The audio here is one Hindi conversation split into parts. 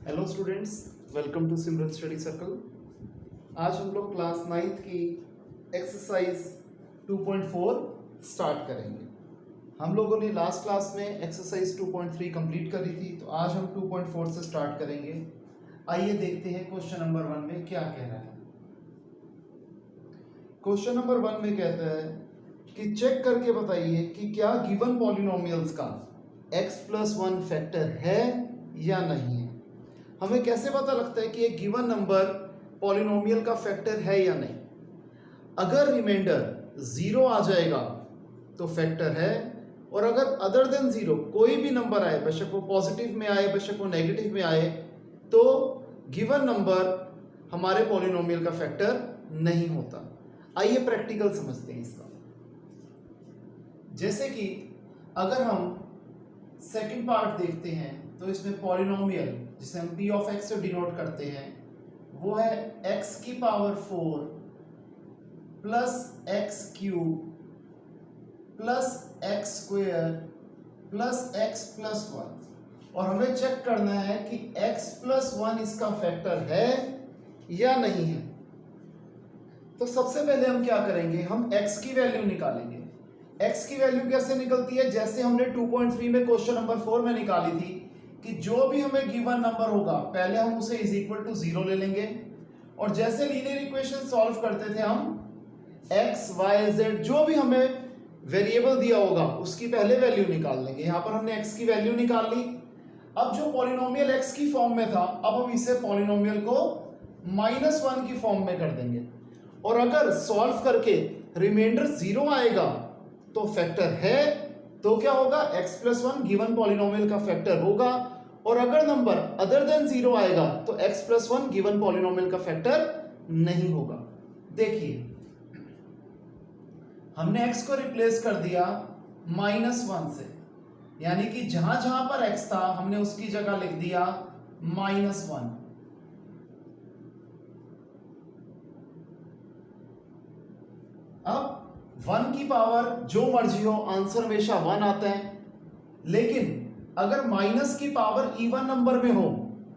Hello students, welcome to Simran study circle. आज हम लोग क्लास 9th की एक्सरसाइज 2.4 स्टार्ट करेंगे। हम लोगों ने लास्ट क्लास में एक्सरसाइज 2.3 कंप्लीट करी थी, तो आज हम 2.4 से स्टार्ट करेंगे। आइए देखते हैं क्वेश्चन नंबर 1 में क्या कह रहा है। क्वेश्चन नंबर 1 में कहता है कि चेक करके बताइए कि क्या गिवन पॉलिनोमियल्स का x+1 फैक्टर है या नहीं है। हमें कैसे पता लगता है कि एक गिवन नंबर पॉलिनोमियल का फैक्टर है या नहीं। अगर रिमाइंडर 0 आ जाएगा तो फैक्टर है, और अगर अदर देन 0 कोई भी नंबर आए, बेशक वो पॉजिटिव में आए बेशक वो नेगेटिव में आए, तो गिवन नंबर हमारे पॉलिनोमियल का फैक्टर नहीं होता। आइए प्रैक्टिकल समझते हैं इसका। जैसे कि अगर हम सेकंड पार्ट देखते हैं तो इसमें पॉलिनोमियल जिसे हम p ऑफ x से डिनोट करते हैं वो है x की power 4 plus x cube plus x square plus x plus 1, और हमें चेक करना है कि x प्लस 1 इसका फैक्टर है या नहीं है। तो सबसे पहले हम क्या करेंगे, हम x की वैल्यू निकालेंगे। x की वैल्यू कैसे निकलती है, जैसे हमने 2.3 में क्वेश्चन नंबर 4 में निकाली थी कि जो भी हमें गिवन नंबर होगा पहले हम उसे इज इक्वल टू 0 ले लेंगे, और जैसे लीनियर इक्वेशन सॉल्व करते थे हम x y z जो भी हमें वेरिएबल दिया होगा उसकी पहले वैल्यू निकाल लेंगे। यहां पर हमने x की वैल्यू निकाल ली। अब जो पॉलिनोमियल x की फॉर्म में था, अब हम इसे पॉलिनोमियल को -1 की फॉर्म में कर देंगे, और अगर सॉल्व करके रिमाइंडर 0 आएगा तो फैक्टर है, तो क्या होगा, x+1 गिवन पॉलिनोमियल का फैक्टर होगा, और अगर नंबर अदर देन 0 आएगा तो x+1 गिवन पॉलिनोमियल का फैक्टर नहीं होगा। देखिए हमने x को रिप्लेस कर दिया -1 से, यानी कि जहां जहां पर x था हमने उसकी जगह लिख दिया -1। अब 1 की पावर जो मर्जी हो, आंसर हमेशा 1 आता है, लेकिन अगर माइनस की पावर इवन नंबर में हो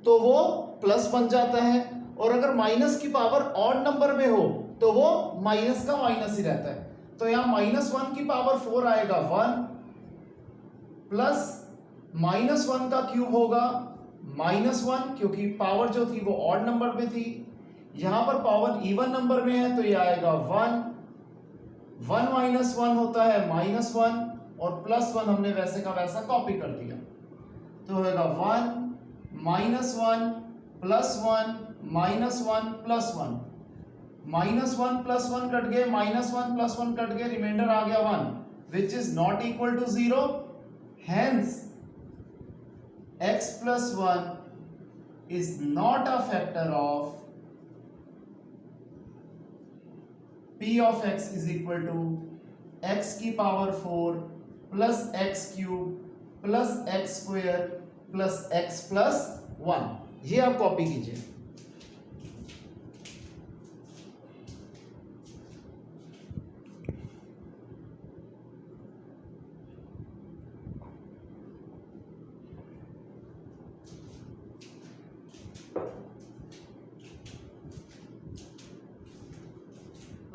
तो वो प्लस बन जाता है, और अगर माइनस की पावर ऑड नंबर में हो तो वो माइनस का माइनस ही रहता है। तो यहां -1 की पावर 4 आएगा 1, प्लस -1 का क्यूब होगा -1, क्योंकि पावर जो थी वो ऑड नंबर में थी। यहां पर पावर इवन नंबर में है तो ये आएगा 1 -1 होता है -1, और +1 हमने वैसे का वैसा कॉपी कर दिया, तो होगा 1 -1 +1 -1 +1, -1 +1 कट गए, -1 +1 कट गए, रिमाइंडर आ गया 1, which is not equal to 0। Hence x+1 is not a factor of p of x is equal to x की power 4 plus x cube plus x square plus x plus 1। ये आप कॉपी कीजिए।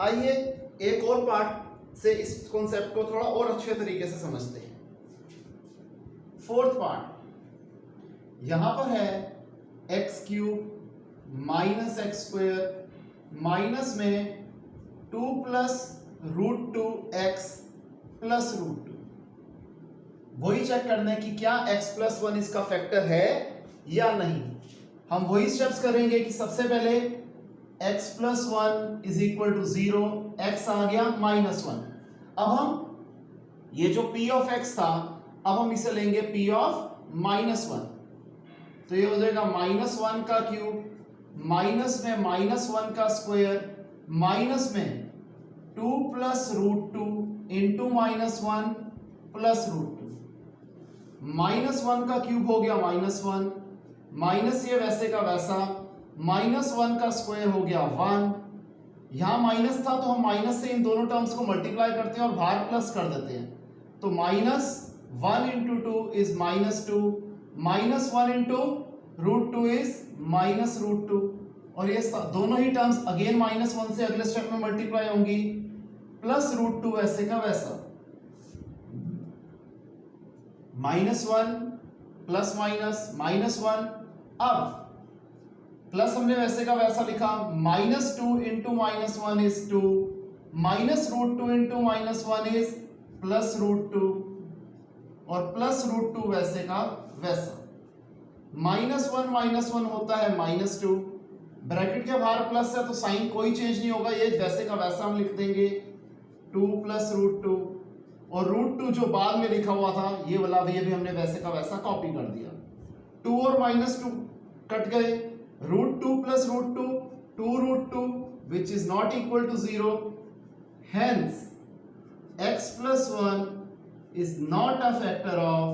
आइए एक और पार्ट से इस कॉन्सेप्ट को थोड़ा और अच्छे तरीके से समझते हैं। फोर्थ पार्ट यहां पर है x cube minus x square minus में 2 प्लस √2x प्लस √2। वही चेक करना है कि क्या x+1 इसका फैक्टर है या नहीं। हम वही स्टेप्स करेंगे कि सबसे पहले x+1 is equal to 0, x आ गया -1। अब हम ये जो p ऑफ x था, अब हम इसे लेंगे p ऑफ -1, तो ये हो जाएगा -1 का क्यूब माइनस में -1 का स्क्वायर माइनस में 2 प्लस √2 इंटू -1 प्लस √2, -1 का क्यूब हो गया -1, माइनस ये वैसे का वैसा, -1 का स्क्वायर हो गया 1, यहां माइनस था तो हम माइनस से इन दोनों टर्म्स को मल्टीप्लाई करते हैं और बाहर प्लस कर देते हैं, तो -1 × 2 इज -2, -1 इंटू √2 इज -√2, और ये दोनों ही टर्म्स अगेन -1 से अगले स्टेप में मल्टीप्लाई होंगी, प्लस √2 वैसे का वैसा, -1 प्लस -1। अब प्लस हमने वैसे का वैसा लिखा, -2 इंटू -1 इज 2, -√2 इंटू -1 इज +√2, और +√2 वैसे का वैसा। -1 होता है -2, ब्रैकेट के बाहर प्लस है तो साइन कोई चेंज नहीं होगा, ये वैसे का वैसा हम लिख देंगे 2 + √2, और √2 जो बाद में लिखा हुआ था ये वाला, ये भी हमने वैसे का वैसा कॉपी कर दिया। 2 और -2 कट गए, √2 + √2 2√2 which is not equal to 0, hence x plus 1 is not a factor of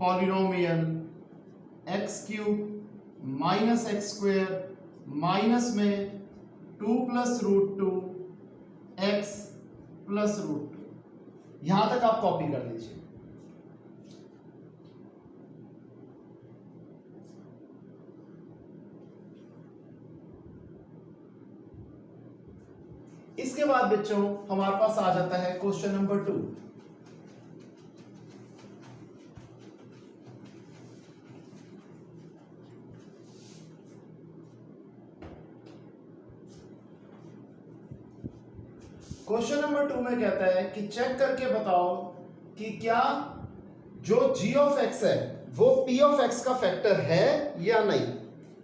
polynomial x³ minus x² minus में 2 + √2 x plus √2। यहां तक आप कॉपी कर लीजिए। इसके बाद बच्चों हमारे पास आ जाता है क्वेश्चन नंबर 2। क्वेश्चन नंबर 2 में कहता है कि चेक करके बताओ कि क्या जो g ऑफ x है वो p ऑफ x का फैक्टर है या नहीं।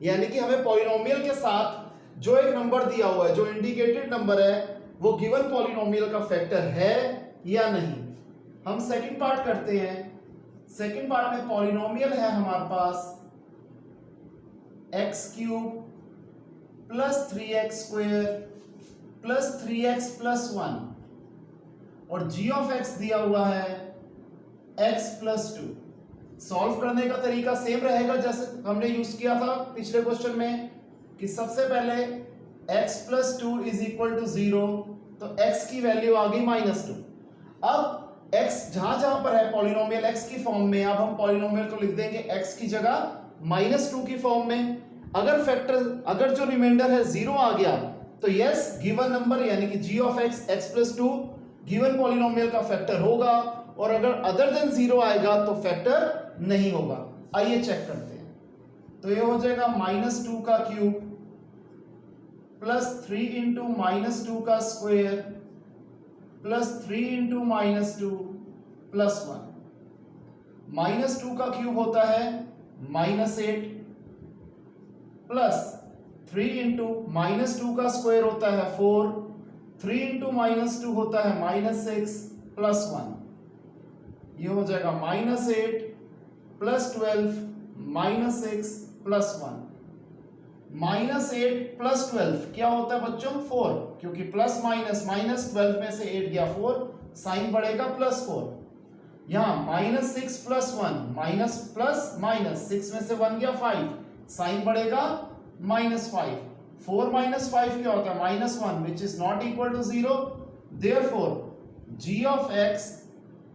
यानी कि हमें पॉलिनोमियल के साथ जो एक नंबर दिया हुआ है, जो इंडिकेटेड नंबर है, वो गिवन पॉलिनोमियल का फैक्टर है या नहीं। हम सेकंड पार्ट करते हैं। सेकंड पार्ट में पॉलिनोमियल है हमारे पास x³ + 3x² + 3x + 1, और g ऑफ x दिया हुआ है x + 2। सॉल्व करने का तरीका सेम रहेगा जैसे हमने यूज किया था पिछले क्वेश्चन में, कि सबसे पहले x + 2 = 0, तो x की वैल्यू आ गई -2। अब x जहां जहां पर है पॉलिनोमियल x की फॉर्म में, अब हम पॉलिनोमियल को लिख देंगे x की जगह -2 की फॉर्म में। अगर जो रिमाइंडर है 0 आ गया तो यस गिवन नंबर यानी कि g of x x + 2 given polynomial का फैक्टर होगा, और अगर अदर देन 0 आएगा तो फैक्टर नहीं होगा। आइए चेक करते हैं। तो ये हो जाएगा -2 का क्यूब प्लस 3 इंटू -2 का स्क्वायर प्लस 3 इंटू -2 प्लस 1। -2 का क्यूब होता है -8 प्लस 3 इंटू -2 का स्क्वायर होता है 4, 3 इंटू -2 होता है -6 प्लस 1। ये हो जाएगा -8 प्लस 12 -6 प्लस 1। -8 प्लस 12 क्या होता है बच्चों 4, क्योंकि प्लस -12 में से 8 गया 4, साइन बढ़ेगा +4। यहाँ -6 प्लस 1 माइनस प्लस माइनस 6 में से 1 गया 5, साइन बढ़ेगा -5। 4 - 5 क्या होता है -1 which is not equal to 0, therefore g of x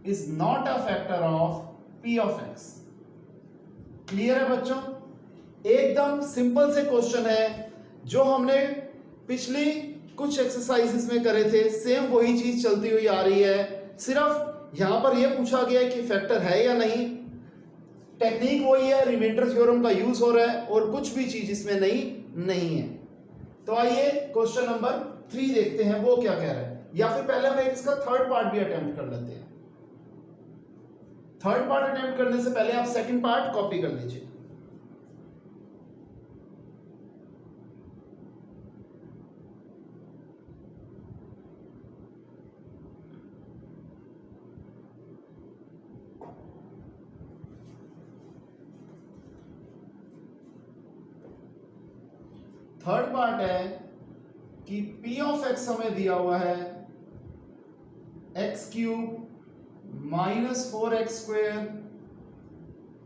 is not a factor of p of x। Clear है बच्चों? एकदम सिंपल से क्वेश्चन है जो हमने पिछली कुछ एक्सरसाइजेस में करे थे, सेम वही चीज चलती हुई आ रही है। सिर्फ यहां पर यह पूछा गया है कि फैक्टर है या नहीं। टेक्निक वही है, रिमाइंडर थ्योरम का यूज हो रहा है और कुछ भी चीज इसमें नहीं है। तो आइए क्वेश्चन नंबर 3 देखते हैं वो क्या कह रहा है, या फिर पहले हम इसका थर्ड पार्ट भी अटेम्प्ट कर लेते हैं। थर्ड पार्ट अटेम्प्ट करने से पहले आप सेकंड पार्ट कॉपी कर लीजिए। थर्ड पार्ट है कि p ऑफ x हमें दिया हुआ है x³ -4x²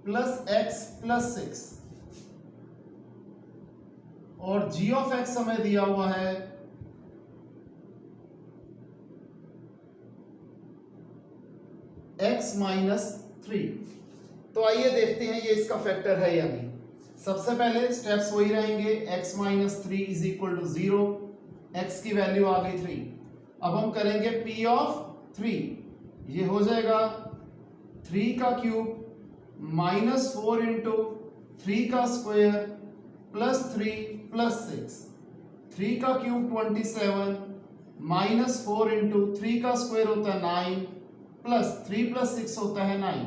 plus x plus 6, और g ऑफ x हमें दिया हुआ है x -3। तो आइए देखते हैं ये इसका फैक्टर है या नहीं। सबसे पहले स्टेप्स वही रहेंगे, x minus 3 is equal to 0, x की वैल्यू आ गई 3। अब हम करेंगे p ऑफ 3, ये हो जाएगा 3 का क्यूब माइनस 4 इंटू 3 का स्क्वायर प्लस 3 प्लस 6, 3 का क्यूब 27 माइनस 4 इंटू 3 का स्क्वायर होता है 9 प्लस 3 प्लस 6 होता है 9,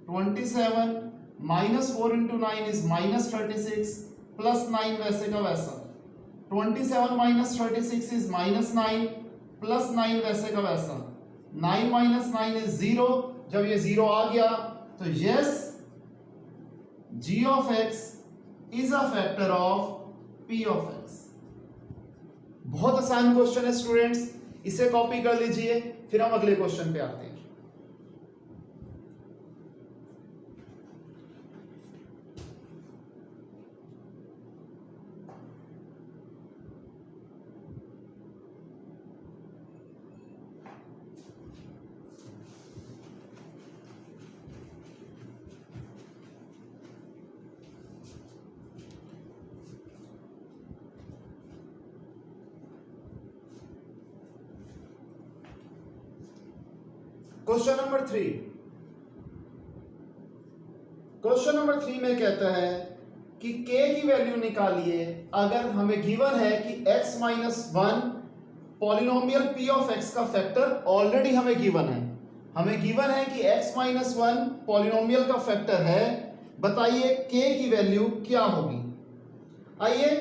27 minus 4 into 9 is minus 36 plus 9 वैसे का वैसा, 27 माइनस 36 इज माइनस 9 प्लस 9 वैसे का वैसा, 9 माइनस 9 इज 0। जब ये 0 आ गया तो yes g of x is a factor of p of x। बहुत आसान क्वेश्चन है स्टूडेंट्स, इसे कॉपी कर लीजिए, फिर हम अगले क्वेश्चन पे आते हैं। क्वेश्चन नंबर 3, क्वेश्चन नंबर 3 में कहता है कि k की वैल्यू निकालिए अगर हमें गिवन है कि x minus 1 polynomial p of x का फैक्टर ऑलरेडी हमें गिवन है। हमें गिवन है कि x माइनस 1 पॉलिनोमियल का फैक्टर है, बताइए k की वैल्यू क्या होगी। आइए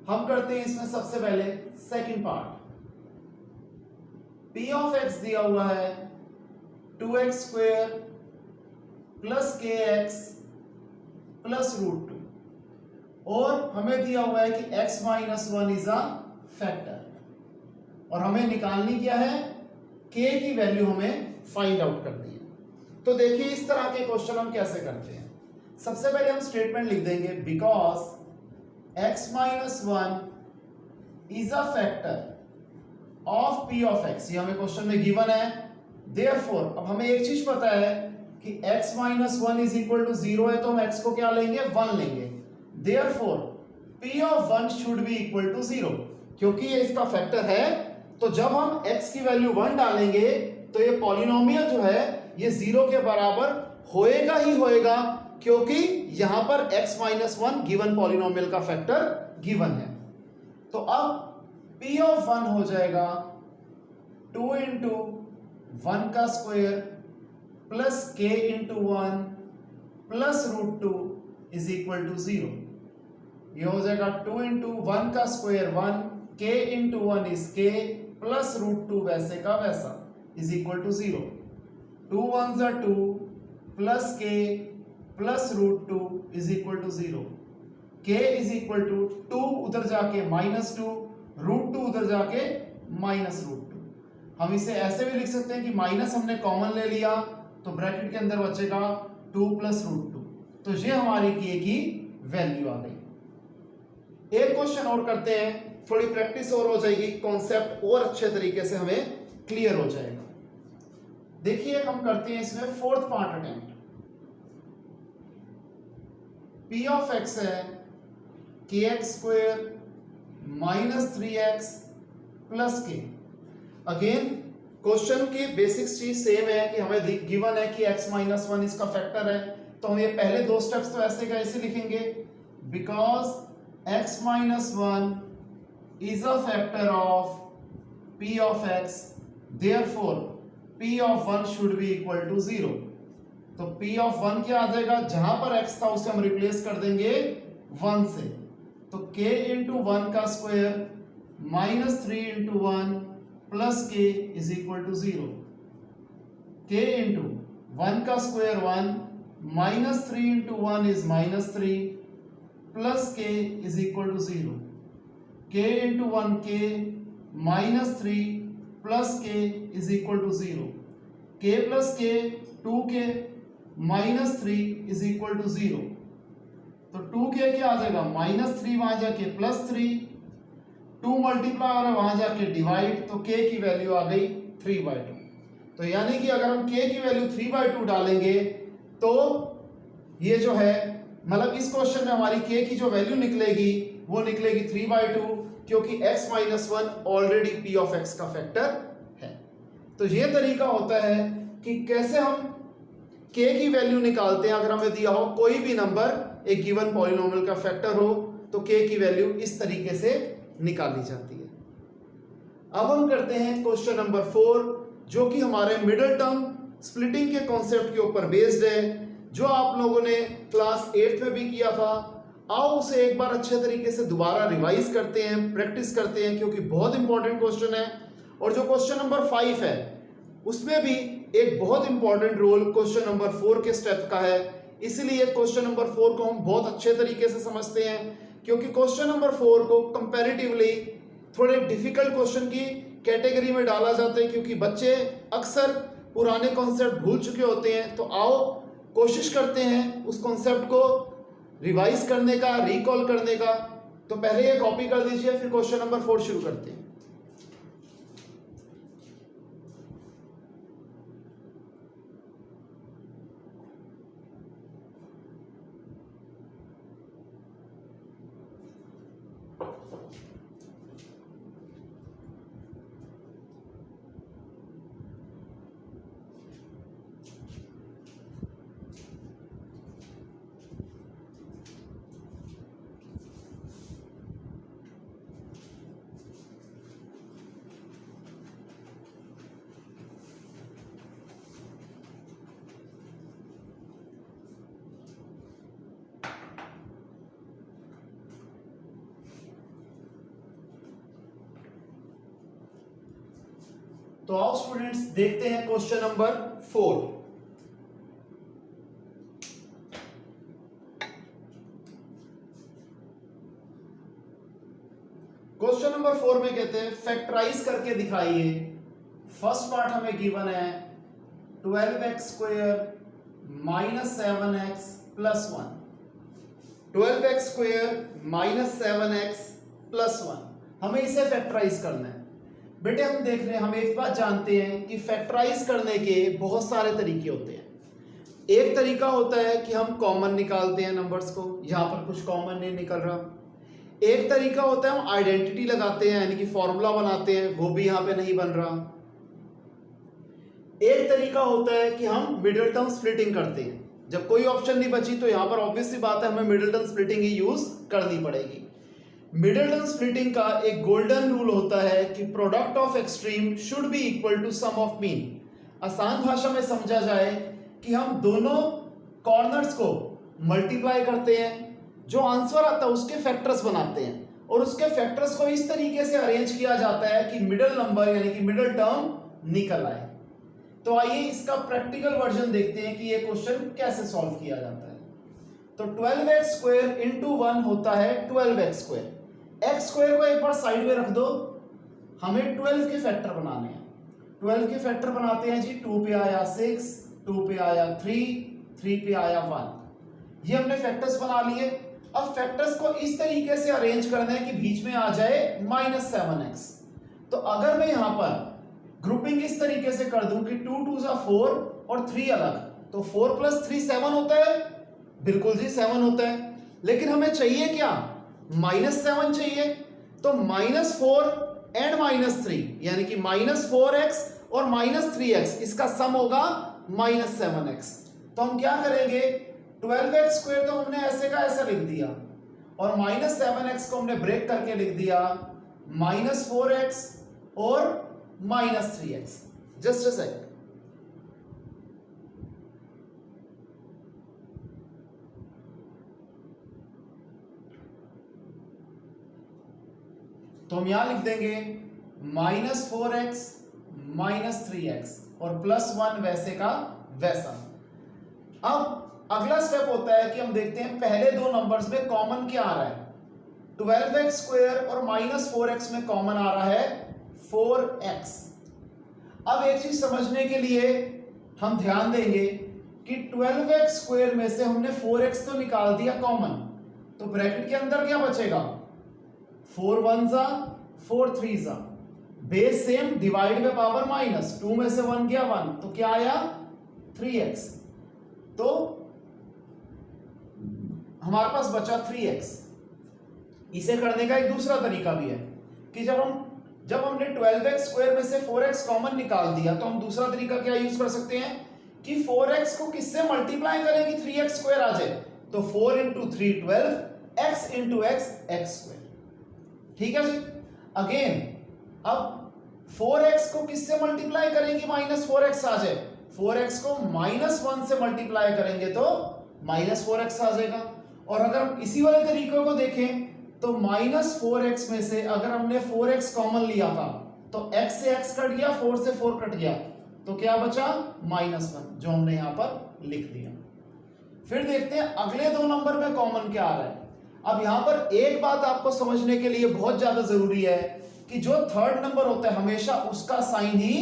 हम करते हैं इसमें सबसे पहले second part. p of x दिया हुआ है 2x square plus kx plus root 2, और हमें दिया हुआ है कि x minus 1 is a factor, और हमें निकालनी क्या है, k की वैल्यू हमें फाइंड आउट करनी है। तो देखिए इस तरह के क्वेश्चन हम कैसे करते हैं। सबसे पहले हम स्टेटमेंट लिख देंगे because x minus 1 is a factor of p of x, ये हमें क्वेश्चन में गिवन है। देयरफॉर अब हमें एक चीज पता है कि x minus 1 is equal to 0 है, तो हम x को क्या लेंगे, 1 लेंगे। Therefore p of 1 should be equal to 0, क्योंकि ये इसका फैक्टर है। तो जब हम x की वैल्यू 1 डालेंगे तो ये पॉलिनोमियल जो है ये 0 के बराबर होएगा ही होएगा, क्योंकि यहां पर x माइनस 1 गिवन पॉलिनोमियल का फैक्टर गिवन है। तो अब p ऑफ 1 हो जाएगा 2 इंटू 1 का square plus k into 1 plus root 2 is equal to 0। ये हो जाएगा 2 इंटू 1 का square 1, k into 1 is k plus root 2 वैसे का वैसा इज इक्वल टू 0। 2 1 जा 2 plus k plus root 2 is equal to 0। k is equal to 2 उधर जाके माइनस 2, रूट 2 उधर जाके माइनस रूट 2। हम इसे ऐसे भी लिख सकते हैं कि माइनस हमने कॉमन ले लिया तो ब्रैकेट के अंदर बचेगा 2 प्लस रूट 2। तो ये हमारी k की वैल्यू आ गई। एक क्वेश्चन और करते हैं, थोड़ी प्रैक्टिस और हो जाएगी, कॉन्सेप्ट और अच्छे तरीके से हमें क्लियर हो जाएगा। देखिए हम करते हैं इसमें fourth part attempt. p of x है kx square minus 3x plus k। Again question की बेसिक चीज सेम है कि हमें गिवन है कि x माइनस 1 इसका फैक्टर है, तो हम ये पहले दो स्टेप्स तो ऐसे का ऐसे लिखेंगे because x minus 1 is a factor of p of x, therefore p of 1 should be equal to 0। तो p ऑफ 1 क्या आ जाएगा, जहां पर x था उसे हम रिप्लेस कर देंगे 1 से, तो k इंटू 1 का square minus 3 into 1 plus k is equal to 0। k into 1 का square 1 minus 3 into 1 is minus 3 plus k is equal to 0। k into 1 k minus 3 plus k is equal to 0। k plus k 2k minus 3 is equal to 0। तो 2k क्या आ जाएगा, माइनस 3 वहां जाके प्लस 3, 2 मल्टीप्लाई और वहां जाके डिवाइड, तो k की वैल्यू आ गई 3/2। तो यानी कि अगर हम k की वैल्यू 3/2 डालेंगे तो ये जो है मतलब इस क्वेश्चन में हमारी k की जो वैल्यू निकलेगी वो निकलेगी 3/2, क्योंकि x minus 1 already p of x का फैक्टर है। तो ये तरीका होता है कि कैसे हम k की वैल्यू निकालते हैं। अगर हमें दिया हो कोई भी नंबर एक गिवन पॉलिनोमियल का फैक्टर हो तो k की वैल्यू इस तरीके से निकाली जाती है। अब हम करते हैं क्वेश्चन नंबर 4, जो कि हमारे मिडिल टर्म स्प्लिटिंग के कॉन्सेप्ट के ऊपर बेस्ड है, जो आप लोगों ने क्लास 8 में भी किया था। आओ उसे एक बार अच्छे तरीके से दोबारा रिवाइज करते हैं, प्रैक्टिस करते हैं, क्योंकि बहुत इंपॉर्टेंट क्वेश्चन है। और जो क्वेश्चन नंबर 5 है उसमें भी एक बहुत इंपॉर्टेंट रोल क्वेश्चन नंबर 4 के स्टेप का है। इसलिए क्वेश्चन नंबर 4 को हम बहुत अच्छे तरीके से समझते हैं, क्योंकि क्वेश्चन नंबर 4 को कंपैरेटिवली थोड़े डिफिकल्ट क्वेश्चन की कैटेगरी में डाला जाता है, क्योंकि बच्चे अक्सर पुराने कॉन्सेप्ट भूल चुके होते हैं। तो आओ कोशिश करते हैं उस कॉन्सेप्ट को रिवाइज करने का, रिकॉल करने का। तो पहले ये कॉपी कर दीजिए, फिर क्वेश्चन नंबर 4 शुरू करते हैं। तो आओ स्टूडेंट्स देखते हैं क्वेश्चन नंबर 4। क्वेश्चन नंबर 4 में कहते हैं फैक्टराइज करके दिखाइए। फर्स्ट पार्ट हमें गिवन है 12x square minus 7x plus 1। 12x square minus 7x plus 1 हमें इसे फैक्टराइज करना है। बेटे हम देख रहे हैं, हम एक बात जानते हैं कि फैक्टराइज करने के बहुत सारे तरीके होते हैं। एक तरीका होता है कि हम कॉमन निकालते हैं नंबर्स को, यहां पर कुछ कॉमन नहीं निकल रहा। एक तरीका होता है हम आइडेंटिटी लगाते हैं, यानी कि फॉर्मूला बनाते हैं, वो भी यहां पे नहीं बन रहा। एक तरीका होता है कि हम मिडिल टर्म स्प्लिटिंग करते हैं। जब कोई ऑप्शन नहीं बची तो यहां पर ऑब्वियस सी बात है हमें मिडिल टर्म स्प्लिटिंग ही यूज करनी पड़ेगी। मिडिल टर्म स्प्लिटिंग का एक गोल्डन रूल होता है कि product of extreme should be equal to sum of mean. आसान भाषा में समझा जाए कि हम दोनों कॉर्नर्स को मल्टीप्लाई करते हैं, जो आंसर आता है उसके फैक्टर्स बनाते हैं, और उसके फैक्टर्स को इस तरीके से अरेंज किया जाता है कि मिडिल नंबर यानी कि मिडिल टर्म निकल आए। तो आइए इसका प्रैक्टिकल वर्जन देखते हैं कि ये क्वेश्चन कैसे सॉल्व किया जाता है। तो 12x स्क्वायर इंटू 1 होता है 12x स्क्वायर। x स्क्वायर को एक बार साइड में रख दो, हमें 12 के फैक्टर बनाने हैं। 12 के फैक्टर बनाते हैं जी। 2 पे आया 6, 2 पे आया 3, 3 पे आया 1। ये हमने फैक्टर्स बना लिए। अब फैक्टर्स को इस तरीके से अरेंज करना है कि बीच में आ जाए -7x। तो अगर मैं यहां पर ग्रुपिंग इस तरीके से कर दूं कि 2 2 4 और 3 अलग, तो 4 + 3 7 होता है। बिल्कुल जी 7 होता है। लेकिन हमें चाहिए क्या? -7 चाहिए। तो -4 एंड -3 यानी कि -4x और -3x इसका सम होगा -7x। तो हम क्या करेंगे, 12x स्क्वायर तो हमने ऐसे का ऐसा लिख दिया, और -7x को हमने ब्रेक करके लिख दिया -4x और -3x। Just a second. तो हम यहां लिख देंगे -4x -3x और +1 वैसे का वैसा। अब अगला स्टेप होता है कि हम देखते हैं पहले दो नंबर्स में कॉमन क्या आ रहा है। 12x स्क्वायर और -4x में कॉमन आ रहा है 4x। अब एक चीज समझने के लिए हम ध्यान देंगे कि 12x स्क्वायर में से हमने 4x तो निकाल दिया कॉमन, तो ब्रैकेट के अंदर क्या बचेगा? 4 1 4 3 बेस सेम, डिवाइड में पावर माइनस, 2 में से 1 गया 1, तो क्या आया 3x। तो हमारे पास बचा 3x। इसे करने का एक दूसरा तरीका भी है कि जब हमने 12x स्क्वायर में से 4x कॉमन निकाल दिया तो हम दूसरा तरीका क्या यूज कर सकते हैं कि 4x को किससे मल्टीप्लाई करें कि 3x स्क्वायर आ जाए। तो 4 into 3 12, x into x x square. ठीक है जी। अगेन अब 4x को किससे मल्टीप्लाई करेंगे -4x आ जाए। 4x को -1 से मल्टीप्लाई करेंगे तो -4x आ जाएगा। और अगर हम इसी वाले तरीके को देखें तो -4x में से अगर हमने 4x कॉमन लिया था तो x से x कट गया, 4 से 4 कट गया, तो क्या बचा -1, जो हमने यहां पर लिख दिया। फिर देखते हैं अगले दो नंबर में कॉमन क्या आ रहा है। अब यहां पर एक बात आपको समझने के लिए बहुत ज्यादा जरूरी है कि जो थर्ड नंबर होता है हमेशा उसका साइन ही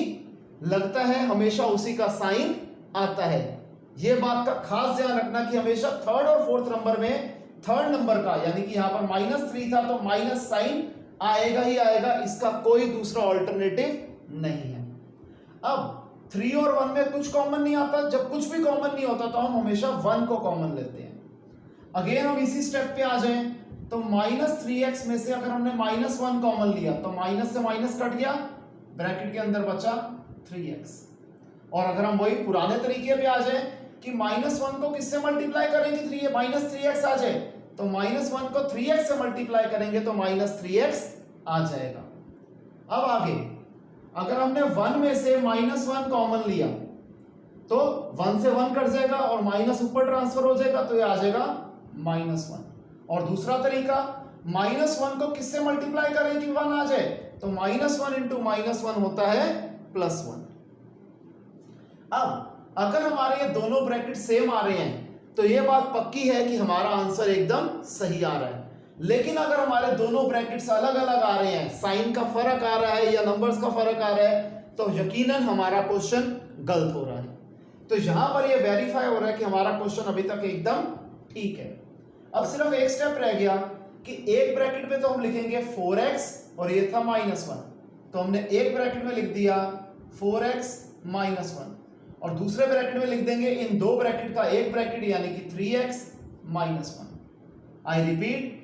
लगता है, हमेशा उसी का साइन आता है। यह बात का खास ध्यान रखना कि हमेशा थर्ड और फोर्थ नंबर में थर्ड नंबर का, यानी कि यहां पर -3 था तो माइनस साइन आएगा ही आएगा, इसका कोई दूसरा ऑल्टरनेटिव नहीं है। अब 3 और 1 में कुछ कॉमन नहीं आता। जब कुछ भी कॉमन नहीं होता तो हम हमेशा 1 को कॉमन लेते हैं। अगेन हम इसी स्टेप पे आ जाएं तो -3x में से अगर हमने -1 कॉमन लिया तो माइनस से माइनस कट गया, ब्रैकेट के अंदर बचा 3x। और अगर हम वही पुराने तरीके पे आ जाए कि -1 को किससे मल्टीप्लाई करेंगे, -3x आ जाए, तो -1 को 3x से मल्टीप्लाई करेंगे तो -3x आ जाएगा। अब आगे अगर हमने 1 में से -1 कॉमन लिया तो 1 से 1 कट जाएगा और माइनस ऊपर ट्रांसफर हो जाएगा तो ये आ जाएगा -1। और दूसरा तरीका -1 को किससे मल्टीप्लाई करें कि 1 आ जाए, तो -1 इंटू -1 होता है +1। अब अगर हमारे ये दोनों ब्रैकेट सेम आ रहे हैं तो ये बात पक्की है कि हमारा आंसर एकदम सही आ रहा है। लेकिन अगर हमारे दोनों ब्रैकेट्स अलग अलग आ रहे हैं, साइन का फर्क आ रहा है या नंबर्स का फर्क आ रहा है, तो यकीनन हमारा क्वेश्चन गलत हो रहा है। तो यहां पर ये वेरीफाई हो रहा है कि हमारा क्वेश्चन अभी तक एकदम ठीक है। अब सिर्फ एक स्टेप रह गया कि एक ब्रैकेट में तो हम लिखेंगे 4x और ये था -1, तो हमने एक ब्रैकेट में लिख दिया 4x -1 और दूसरे ब्रैकेट में लिख देंगे इन दो ब्रैकेट का एक ब्रैकेट यानी कि 3x -1। आई रिपीट,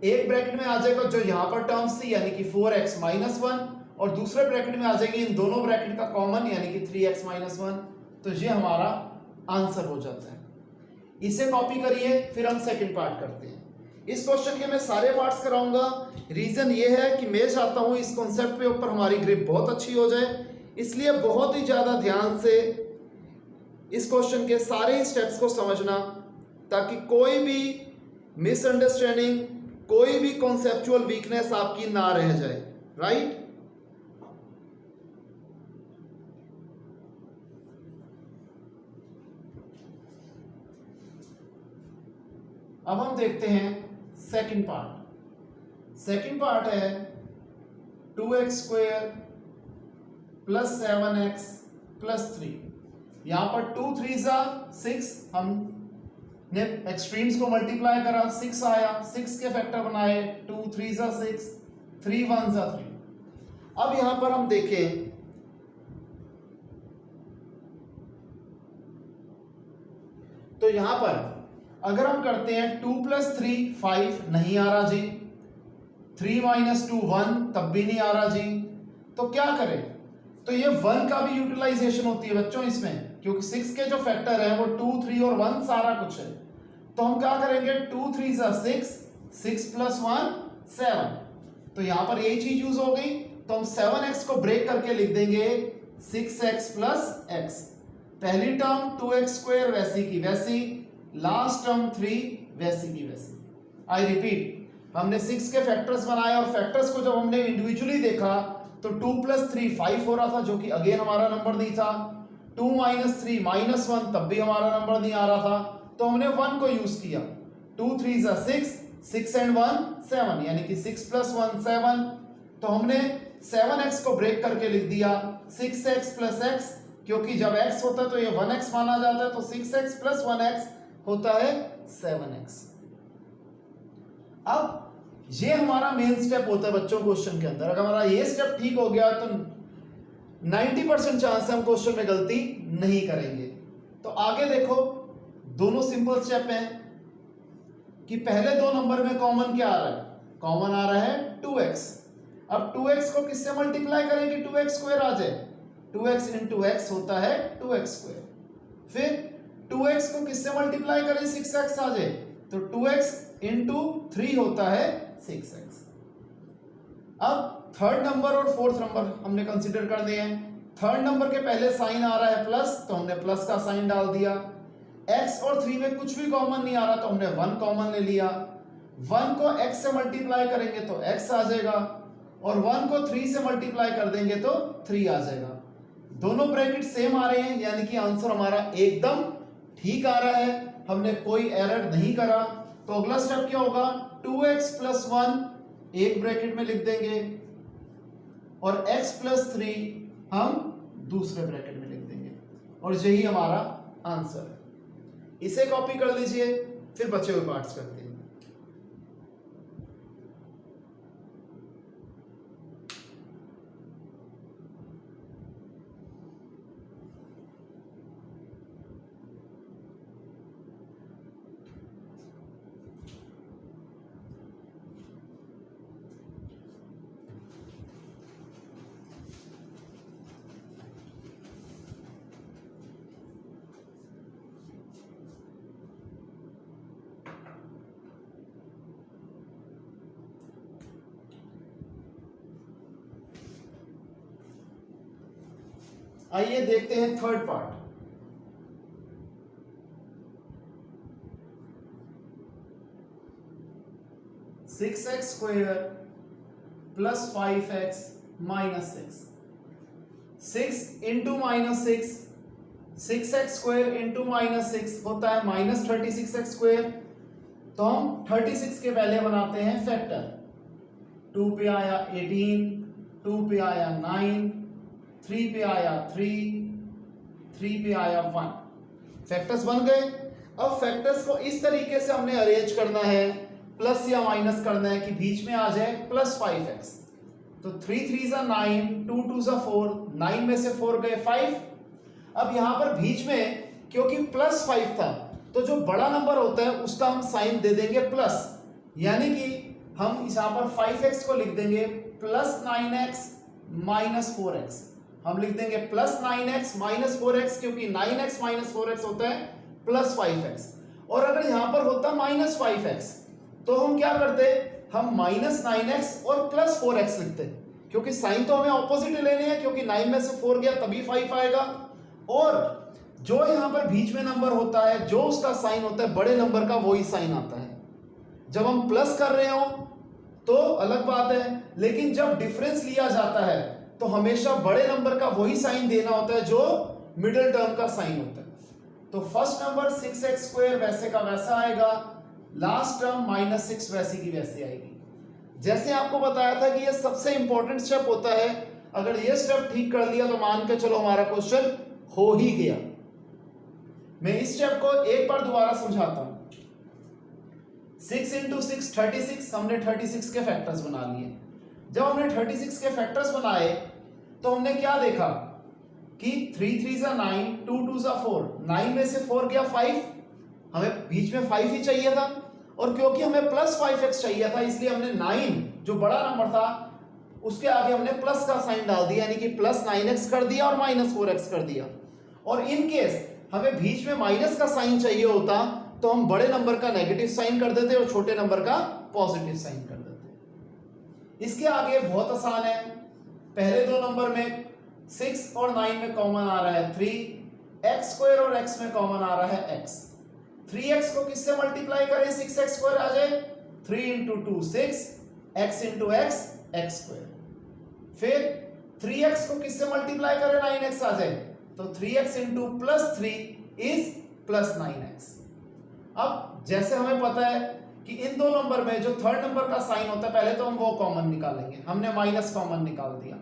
एक ब्रैकेट में आ जाएगा जो यहां पर टर्म्स थी यानी कि 4x -1 और दूसरे ब्रैकेट में आ जाएगी इन दोनों ब्रैकेट का कॉमन यानी कि 3x -1। तो ये हमारा आंसर हो जाता है। इसे कॉपी करिए, फिर हम सेकंड पार्ट करते हैं। इस क्वेश्चन के मैं सारे पार्ट्स कराऊंगा। रीजन ये है कि मैं चाहता हूं इस कॉन्सेप्ट पे ऊपर हमारी ग्रिप बहुत अच्छी हो जाए, इसलिए बहुत ही ज्यादा ध्यान से इस क्वेश्चन के सारे ही स्टेप्स को समझना ताकि कोई भी मिसअंडरस्टैंडिंग, कोई भी कॉन्सेप्चुअल वीकनेस आपकी ना रह जाए। राइट? अब हम देखते हैं सेकंड पार्ट। सेकंड पार्ट है 2x² + 7x + 3। यहां पर 2 3s 6, हमने एक्सट्रीम्स को मल्टीप्लाई करा, 6 आया, 6 के फैक्टर बनाए, 2 3s 6, 3 1s 3। अब यहां पर हम देखें तो यहां पर अगर हम करते हैं 2 + 3 5 नहीं आ रहा जी, 3 - 2 1 तब भी नहीं आ रहा जी, तो क्या करें? तो ये 1 का भी यूटिलाइजेशन होती है बच्चों इसमें, क्योंकि 6 के जो फैक्टर है वो 2 3 और 1 सारा कुछ है। तो हम क्या करेंगे, 2 3s 6, 6 + 1 7। तो यहां पर ये चीज यूज हो गई, तो हम 7x को ब्रेक करके लिख देंगे 6x + x। पहली टर्म 2x² वैसी की वैसी, लास्ट टर्म 3 वैसी की वैसी। आई रिपीट, हमने 6 के फैक्टर्स बनाए और फैक्टर्स को जब हमने इंडिविजुअली देखा तो 2 + 3 5 हो रहा था, जो कि अगेन हमारा नंबर नहीं था। 2 - 3 -1 तब भी हमारा नंबर नहीं आ रहा था, तो हमने 1 को यूज किया। 2 3s 6, 6 and 1 7 यानी कि 6 + 1 7। तो हमने 7x को ब्रेक करके लिख दिया 6x + x, क्योंकि जब x होता है तो ये 1x माना जाता है, तो 6x + 1x होता है 7x। अब ये हमारा मेन स्टेप होता है बच्चों क्वेश्चन के अंदर। अगर हमारा ये स्टेप ठीक हो गया तो 90% चांस है हम क्वेश्चन में गलती नहीं करेंगे। तो आगे देखो, दोनों सिंपल स्टेप हैं कि पहले दो नंबर में कॉमन क्या आ रहा है, कॉमन आ रहा है 2x। अब 2x को किससे मल्टीप्लाई करें कि 2x स्क्वायर आ जाए, 2x इंटू x होता है 2x स्क्वायर। फिर 2x को किससे मल्टीप्लाई करें 6x आ जाए, तो 2x इंटू 3 होता है 6x। अब थर्ड नंबर और फोर्थ नंबर हमने कंसीडर कर दिए हैं। थर्ड नंबर के पहले साइन आ रहा है प्लस, तो हमने प्लस का साइन डाल दिया। x और 3 में कुछ भी कॉमन नहीं आ रहा, तो हमने 1 कॉमन ले लिया। 1 को x से मल्टीप्लाई करेंगे तो x आ जाएगा, और 1 को 3 से मल्टीप्लाई कर देंगे तो 3 आ जाएगा। दोनों ब्रैकेट सेम आ रहे हैं, यानी कि आंसर हमारा एकदम ठीक आ रहा है, हमने कोई एरर नहीं करा। तो अगला स्टेप क्या होगा, 2x प्लस 1 एक ब्रैकेट में लिख देंगे, और x प्लस 3 हम दूसरे ब्रैकेट में लिख देंगे, और यही हमारा आंसर है। इसे कॉपी कर लीजिए, फिर बचे हुए पार्ट्स करते हैं। आइए देखते हैं third part. Six x square plus 5x minus 6 into minus 6x square into minus 6 होता है माइनस 36x स्क्वायर। तो हम 36 के पहले बनाते हैं फैक्टर। 2 पे आया 18, 2 पे आया 9, 3 पे आया 3 पे आया 1। फैक्टर्स बन गए। अब फैक्टर्स को इस तरीके से हमने अरेंज करना है, प्लस या माइनस करना है कि बीच में आ जाए प्लस 5x। तो 3 3 9, 2 2 4, 9 में से 4 गए 5। अब यहां पर बीच में क्योंकि प्लस 5 था, तो जो बड़ा नंबर होता है उसका हम साइन दे देंगे प्लस, यानी कि हम यहां पर 5x को लिख देंगे प्लस 9x माइनस 4x। हम लिख देंगे प्लस 9x माइनस 4x, क्योंकि 9x माइनस 4x होता है प्लस 5x। और अगर यहां पर होता माइनस 5x, तो हम क्या करते, हम माइनस 9x और प्लस 4x लिखते, क्योंकि साइन तो हमें ऑपोजिट लेने हैं, क्योंकि 9 में से 4 गया तभी 5 आएगा। और जो यहां पर बीच में नंबर होता है, जो उसका साइन होता है बड़े नंबर का, वही साइन आता है। जब हम प्लस कर रहे हो तो अलग बात है, लेकिन जब डिफरेंस लिया जाता है तो हमेशा बड़े नंबर का वही साइन देना होता है जो मिडिल टर्म का साइन होता है। तो फर्स्ट नंबर 6x स्क्वायर वैसे का वैसा आएगा, लास्ट टर्म माइनस 6 वैसी की वैसी आएगी। जैसे आपको बताया था कि ये सबसे इंपॉर्टेंट स्टेप होता है, अगर ये स्टेप ठीक कर लिया तो मान के चलो हमारा क्वेश्चन हो ही गया। मैं इस स्टेप को एक बार दोबारा समझाता हूं। 6 इंटू 6 36, हमने 36 के फैक्टर्स बना लिए। जब हमने 36 के फैक्टर्स बनाए तो हमने क्या देखा कि 3 3 9, 2 2 4, 9 में से 4 गया 5, हमें बीच में 5 ही चाहिए था, और क्योंकि हमें प्लस 5x चाहिए था इसलिए हमने 9 जो बड़ा नंबर था उसके आगे हमने प्लस का साइन डाल दिया, यानी कि प्लस 9x कर दिया और माइनस 4x कर दिया। और इन केस हमें बीच में माइनस का साइन चाहिए होता तो हम बड़े नंबर का नेगेटिव साइन कर देते और छोटे नंबर का पॉजिटिव साइन कर देते। इसके आगे बहुत आसान है। पहले दो नंबर में 6 और 9 में कॉमन आ रहा है 3, x स्क्वायर और x में कॉमन आ रहा है x। 3x को किससे मल्टीप्लाई करें 6x स्क्वायर आ जाए, 3 into 2 6, x into x x square. फिर 3x को किससे मल्टीप्लाई करें 9x आ जाए, तो 3x into plus 3 is plus 9x। अब जैसे हमें पता है कि इन दो नंबर में जो थर्ड नंबर का साइन होता है, पहले तो हम वो कॉमन निकालेंगे। हमने माइनस कॉमन निकाल दिया।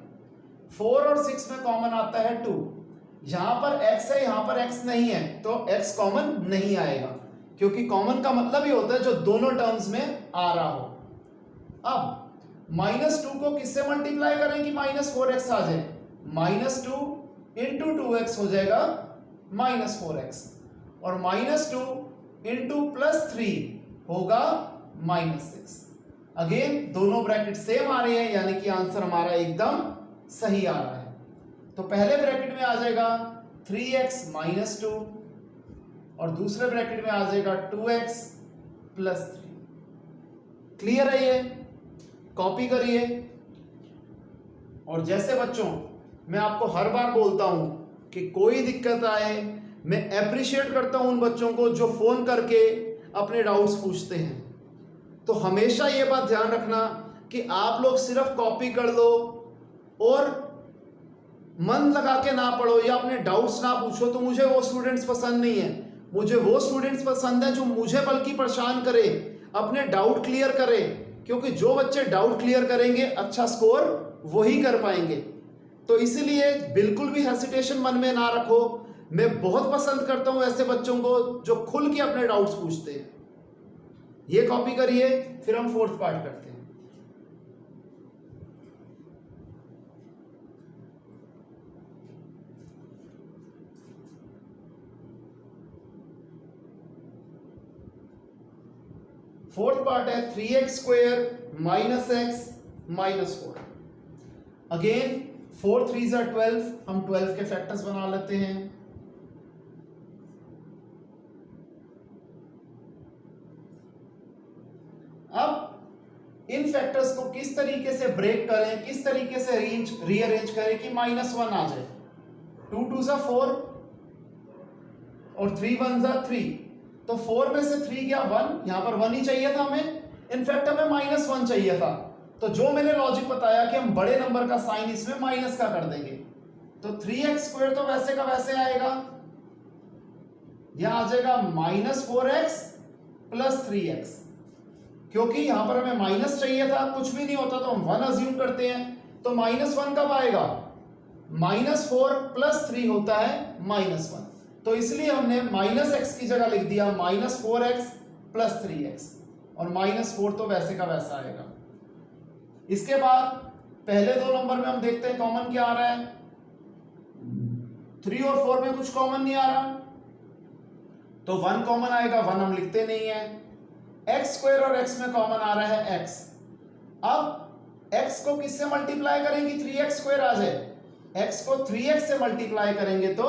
4 और 6 में कॉमन आता है 2, यहां पर x है यहां पर x नहीं है, तो x कॉमन नहीं आएगा, क्योंकि कॉमन का मतलब ही होता है जो दोनों टर्म्स में आ रहा हो। अब -2 को किससे मल्टीप्लाई करें कि -4x आ जाए, -2 इंटू 2x हो जाएगा -4x। और -2 इंटू +3 होगा -6। अगेन दोनों ब्रैकेट सेम आ रहे हैं, यानी कि आंसर हमारा एकदम सही आ रहा है। तो पहले ब्रैकेट में आ जाएगा 3x - 2 और दूसरे ब्रैकेट में आ जाएगा 2x + 3। क्लियर है? ये कॉपी करिए। और जैसे बच्चों मैं आपको हर बार बोलता हूं कि कोई दिक्कत आए, मैं अप्रिशिएट करता हूं उन बच्चों को जो फोन करके अपने डाउट्स पूछते हैं। तो हमेशा ये बात ध्यान रखना कि आप लोग सिर्फ कॉपी कर लो और मन लगा के ना पढ़ो या अपने डाउट्स ना पूछो, तो मुझे वो स्टूडेंट्स पसंद नहीं है। मुझे वो स्टूडेंट्स पसंद है जो मुझे बल्कि परेशान करे, अपने डाउट क्लियर करे, क्योंकि जो बच्चे डाउट क्लियर करेंगे अच्छा स्कोर वही कर पाएंगे। तो इसीलिए बिल्कुल भी हेसिटेशन मन में ना रखो। मैं बहुत पसंद करता हूं ऐसे बच्चों को जो खुल के अपने डाउट्स पूछते हैं। ये कॉपी करिए, फिर हम 4th पार्ट करते हैं। फोर्थ पार्ट है 3x² - x - 4। Again 4 3s are 12, हम 12 के फैक्टर्स बना लेते हैं। अब इन फैक्टर्स को किस तरीके से ब्रेक करें, किस तरीके से रीअरेंज करें कि -1 आ जाए। 2 2s are 4 और 3 1s are 3। तो 4 में से 3 गया 1, यहां पर 1 ही चाहिए था हमें, इनफैक्ट हमें -1 चाहिए था। तो जो मैंने लॉजिक बताया कि हम बड़े नंबर का साइन इसमें माइनस का कर देंगे, तो 3x² तो वैसे का वैसे आएगा, यहां आ जाएगा -4x + 3x। क्योंकि यहां पर हमें माइनस चाहिए था, कुछ भी नहीं होता तो हम 1 अज्यूम करते हैं। तो -1 कब आएगा? -4 + 3 होता है -1। तो इसलिए हमने -x की जगह लिख दिया -4x + 3x, और -4 तो वैसे का वैसा आएगा। इसके बाद पहले दो नंबर में हम देखते हैं कॉमन क्या आ रहा है। 3 और 4 में कुछ कॉमन नहीं आ रहा, तो 1 कॉमन आएगा, 1 हम लिखते नहीं है। x² और x में कॉमन आ रहा है x। अब x को किससे मल्टीप्लाई करेंगे 3x² आ जाए, x को 3x से मल्टीप्लाई करेंगे तो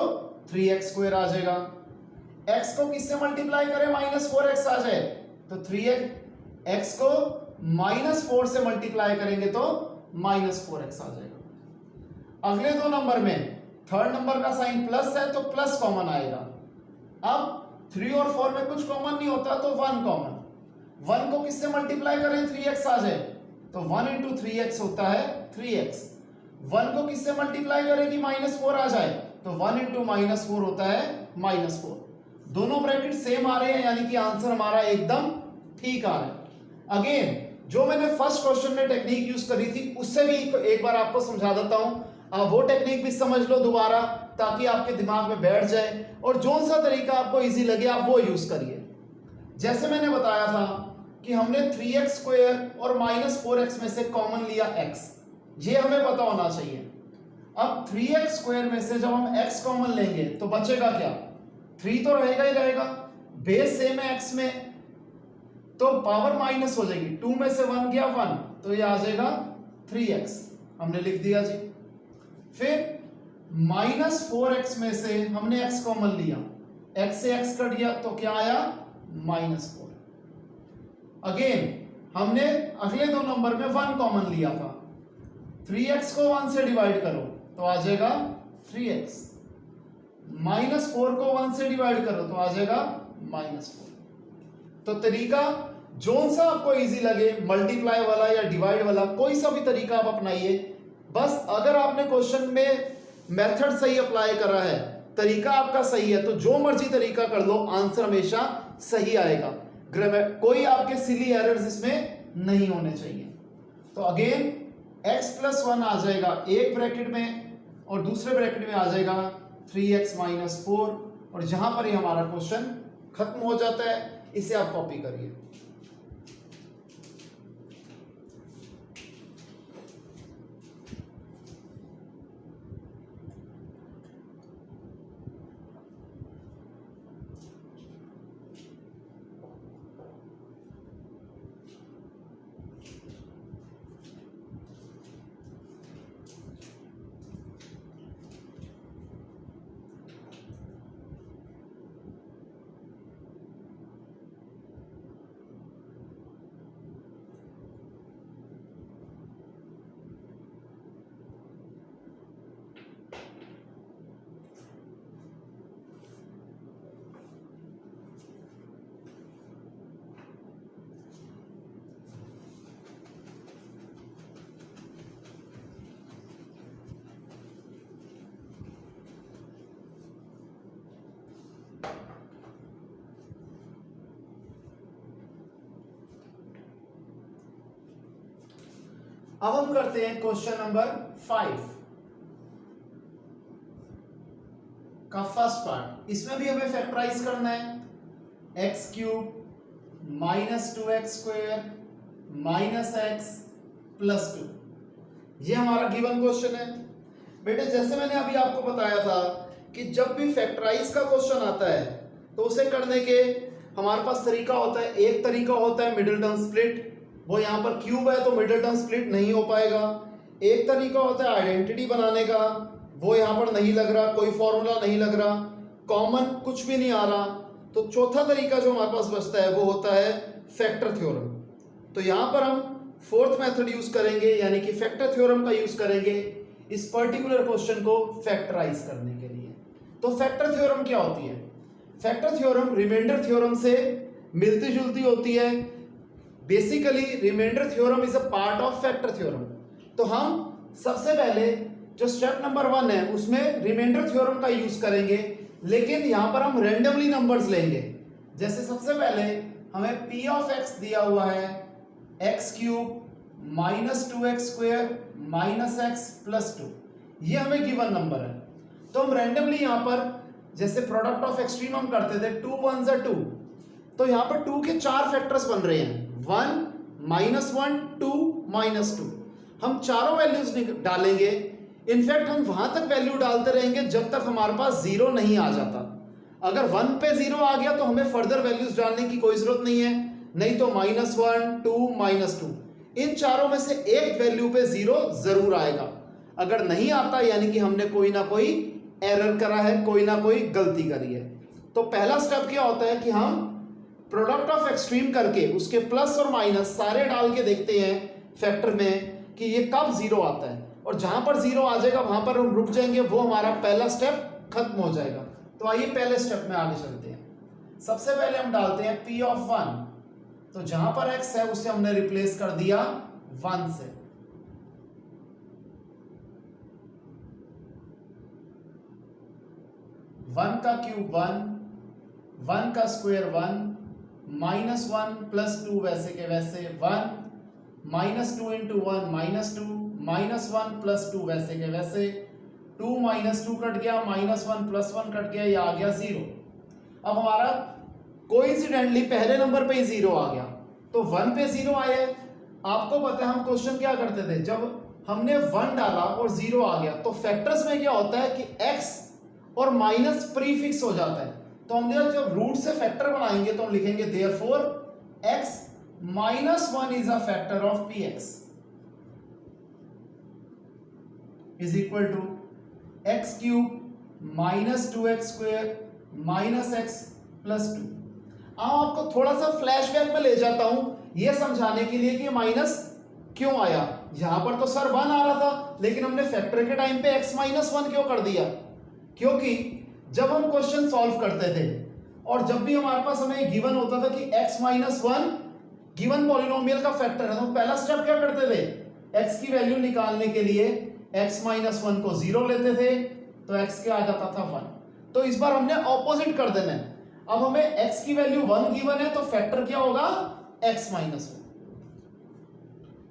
3x² आ जाएगा। x को किससे मल्टीप्लाई करें -4x आ जाए, तो 3x। x को -4 से मल्टीप्लाई करेंगे तो -4x आ जाएगा। अगले दो नंबर में थर्ड नंबर का साइन प्लस है तो प्लस कॉमन आएगा। अब 3 और 4 में कुछ कॉमन नहीं होता तो 1 कॉमन। 1 को किससे मल्टीप्लाई करें 3x आ जाए, तो 1 × 3x होता है 3x। 1 को किससे मल्टीप्लाई करें कि -4 आ जाए, तो 1 × -4 होता है -4। दोनों ब्रैकेट सेम आ रहे हैं, यानी कि आंसर हमारा एकदम ठीक आ रहा है। अगेन जो मैंने फर्स्ट क्वेश्चन में टेक्निक यूज करी थी उससे भी एक बार आपको समझा देता हूं, आप वो टेक्निक भी समझ लो दोबारा, ताकि आपके दिमाग में बैठ जाए और जो सा तरीका आपको इजी लगे आप वो यूज करिए। जैसे मैंने बताया था कि हमने 3x² और -4x में से कॉमन लिया x, ये हमें पता होना चाहिए। अब 3x² में से जब हम x कॉमन लेंगे तो बचेगा क्या, 3 तो रहेगा ही रहेगा, बेस सेम है x में, तो पावर माइनस हो जाएगी, 2 में से 1 गया 1, तो ये आ जाएगा 3x, हमने लिख दिया जी। फिर -4x में से हमने x कॉमन लिया, x से x कट गया तो क्या आया -4। अगेन हमने अगले दो नंबर में 1 कॉमन लिया था, 3x को 1 से डिवाइड करो तो आ जाएगा 3x, -4 को 1 से डिवाइड करो तो आ जाएगा -4। तो तरीका जोन सा आपको इजी लगे, मल्टीप्लाई वाला या डिवाइड वाला, कोई सा भी तरीका आप अपनाइए। बस अगर आपने क्वेश्चन में मेथड सही अप्लाई करा है, तरीका आपका सही है, तो जो मर्जी तरीका कर लो आंसर हमेशा सही आएगा। कोई आपके सिली एरर्स इसमें नहीं होने चाहिए। तो अगेन x + 1 आ जाएगा एक ब्रैकेट में और दूसरे ब्रैकेट में आ जाएगा 3x - 4, और जहां पर ही हमारा क्वेश्चन खत्म हो जाता है। इसे आप कॉपी करिए। अब हम करते हैं क्वेश्चन नंबर 5 का फर्स्ट पार्ट। इसमें भी हमें फैक्टराइज करना है। X cube minus 2x square minus x plus 2, ये हमारा गिवन क्वेश्चन है। बेटे जैसे मैंने अभी आपको बताया था कि जब भी फैक्टराइज का क्वेश्चन आता है तो उसे करने के हमारे पास तरीका होता है। एक तरीका होता है मिडिल टर्म स्प्लिट, वो यहाँ पर क्यूब है तो मिडिल टर्म स्प्लिट नहीं हो पाएगा। एक तरीका होता है आइडेंटिटी बनाने का, वो यहाँ पर नहीं लग रहा, कोई फॉर्मूला नहीं लग रहा, कॉमन कुछ भी नहीं आ रहा। तो चौथा तरीका जो हमारे पास बचता है वो होता है फैक्टर थ्योरम। तो यहाँ पर हम फोर्थ मेथड यूज करेंगे, यानी कि फैक्टर थ्योरम का यूज करेंगे इस पर्टिकुलर क्वेश्चन को फैक्टराइज करने के लिए। तो फैक्टर थ्योरम क्या होती है? फैक्टर थ्योरम रिमाइंडर थ्योरम से मिलती जुलती होती है। Basically remainder theorem is a part of factor theorem. तो हम सबसे पहले जो स्टेप नंबर 1 है उसमें रिमाइंडर थ्योरम का यूज करेंगे, लेकिन यहां पर हम रैंडमली नंबर्स लेंगे। जैसे सबसे पहले हमें p ऑफ x दिया हुआ है x cube minus 2x square minus x plus 2, ये हमें गिवन नंबर है। तो हम रैंडमली यहां पर जैसे प्रोडक्ट ऑफ एक्सट्रीम हम करते थे 2 1 जा 2, तो यहां पर 2 के 4 फैक्टर्स बन रहे हैं, 1 माइनस 1 2 माइनस 2। हम चारों वैल्यूज डालेंगे। इनफैक्ट हम वहां तक वैल्यू डालते रहेंगे जब तक हमारे पास 0 नहीं आ जाता। अगर 1 पे 0 आ गया तो हमें फर्दर वैल्यूज डालने की कोई जरूरत नहीं है, नहीं तो माइनस 1 2 माइनस 2, इन चारों में से एक वैल्यू पे 0 जरूर आएगा। अगर नहीं आता यानी कि हमने कोई ना कोई एरर करा है, कोई ना कोई गलती करी है। तो पहला स्टेप क्या होता है कि हम प्रोडक्ट ऑफ एक्सट्रीम करके उसके प्लस और माइनस सारे डाल के देखते हैं फैक्टर में कि ये कब 0 आता है, और जहां पर 0 आ जाएगा वहां पर हम रुक जाएंगे, वो हमारा पहला स्टेप खत्म हो जाएगा। तो आइए पहले स्टेप में आगे चलते हैं। सबसे पहले हम डालते हैं p ऑफ 1, तो जहां पर x है उसे हमने रिप्लेस कर दिया 1 से। वन का क्यूब 1, 1 का स्क्वायर 1, माइनस 1 प्लस 2 वैसे के वैसे 1, minus 2 into 1 minus 2, minus 1 plus 2 वैसे के वैसे 2 माइनस 2 कट गया, माइनस 1 प्लस 1 कट गया, ये आ गया 0। अब हमारा कोइंसिडेंटली पहले नंबर पे ही 0 आ गया, तो 1 पे 0 आया है। आपको पता है हम क्वेश्चन क्या करते थे, जब हमने 1 डाला और 0 आ गया तो फैक्टर्स में क्या होता है कि x और माइनस प्रीफिक्स हो जाता है। तो हमने जब रूट से फैक्टर बनाएंगे तो हम लिखेंगे therefore x minus 1 is a factor of px is equal to x cube minus 2x square minus x plus 2। अब आपको थोड़ा सा फ्लैशबैक में ले जाता हूं यह समझाने के लिए कि माइनस क्यों आया। यहां पर तो सर 1 आ रहा था, लेकिन हमने फैक्टर के टाइम पे x माइनस 1 क्यों कर दिया? क्योंकि जब हम क्वेश्चन सॉल्व करते थे और जब भी हमारे पास हमें गिवन होता था कि x माइनस 1 गिवन पॉलिनोमियल का फैक्टर है, तो पहला स्टेप क्या करते थे, x की वैल्यू निकालने के लिए x माइनस 1 को 0 लेते थे तो x क्या आ जाता था 1। तो इस बार हमने ऑपोजिट कर देना है। अब हमें x की वैल्यू 1 गिवन है तो फैक्टर क्या होगा x माइनस 1।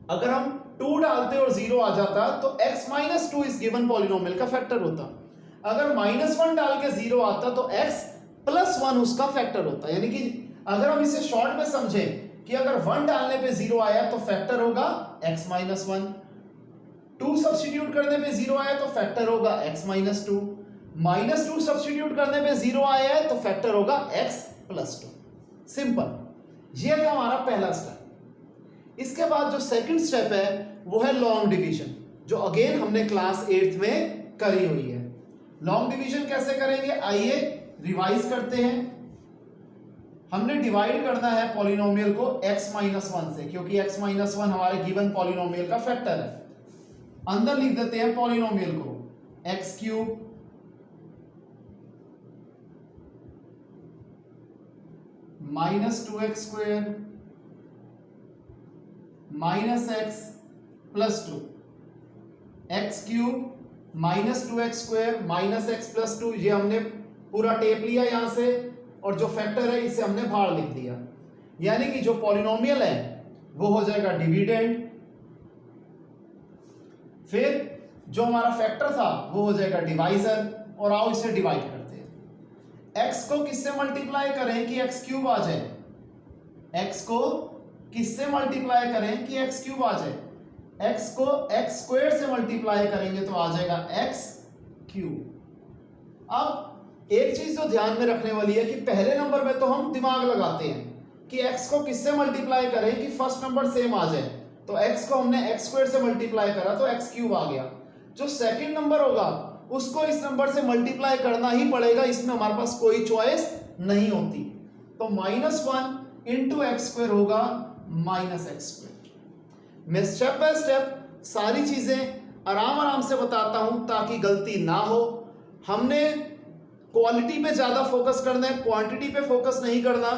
अगर हम 2 डालते और 0 आ जाता तो x माइनस 2 इस गिवन पॉलिनोमियल का फैक्टर होता। अगर माइनस 1 डाल के 0 आता तो x प्लस 1 उसका फैक्टर होता। यानी कि अगर हम इसे शॉर्ट में समझें कि अगर 1 डालने पे 0 आया तो फैक्टर होगा x माइनस 1, 2 सब्स्टिट्यूट करने पे 0 आया तो फैक्टर होगा x माइनस 2, माइनस 2 सब्स्टिट्यूट करने पे 0 आया है तो फैक्टर होगा x प्लस 2। सिंपल, ये था हमारा पहला स्टेप। इसके बाद जो सेकंड स्टेप है वो है लॉन्ग डिवीजन, जो अगेन हमने क्लास 8th में करी हुई है। लॉन्ग डिवीजन कैसे करेंगे, आइए रिवाइज करते हैं। हमने डिवाइड करना है पॉलिनोमियल को x माइनस 1 से, क्योंकि x माइनस 1 हमारे गिवन पॉलिनोमियल का फैक्टर है। अंदर लिख देते हैं पॉलिनोमियल को x cube minus 2x square minus x plus 2, x cube minus 2x square minus x plus 2, ये हमने पूरा टेप लिया यहां से और जो फैक्टर है इसे हमने बाहर लिख दिया, यानी कि जो पॉलिनोमियल है वो हो जाएगा डिविडेंड, फिर जो हमारा फैक्टर था वो हो जाएगा डिवाइजर, और आओ इसे डिवाइड करते हैं। x को किससे मल्टीप्लाई करें कि x क्यूब आ जाए, x को किससे मल्टीप्लाई करें कि x क्यूब आ जाए, x को x स्क्वायर से मल्टीप्लाई करेंगे तो आ जाएगा x क्यूब। अब एक चीज जो ध्यान में रखने वाली है कि पहले नंबर में तो हम दिमाग लगाते हैं कि x को किससे मल्टीप्लाई करें कि फर्स्ट नंबर सेम आ जाए, तो x को हमने x स्क्वायर से मल्टीप्लाई करा तो x क्यूब आ गया। जो सेकंड नंबर होगा उसको इस नंबर से मल्टीप्लाई करना ही पड़ेगा, इसमें हमारे पास कोई चॉइस नहीं होती। तो -1 इंटू एक्स स्क्वायर होगा -x स्क्वायर। मैं स्टेप बाय स्टेप सारी चीजें आराम से बताता हूं ताकि गलती ना हो। हमने क्वालिटी पे ज्यादा फोकस करना है, क्वांटिटी पे फोकस नहीं करना।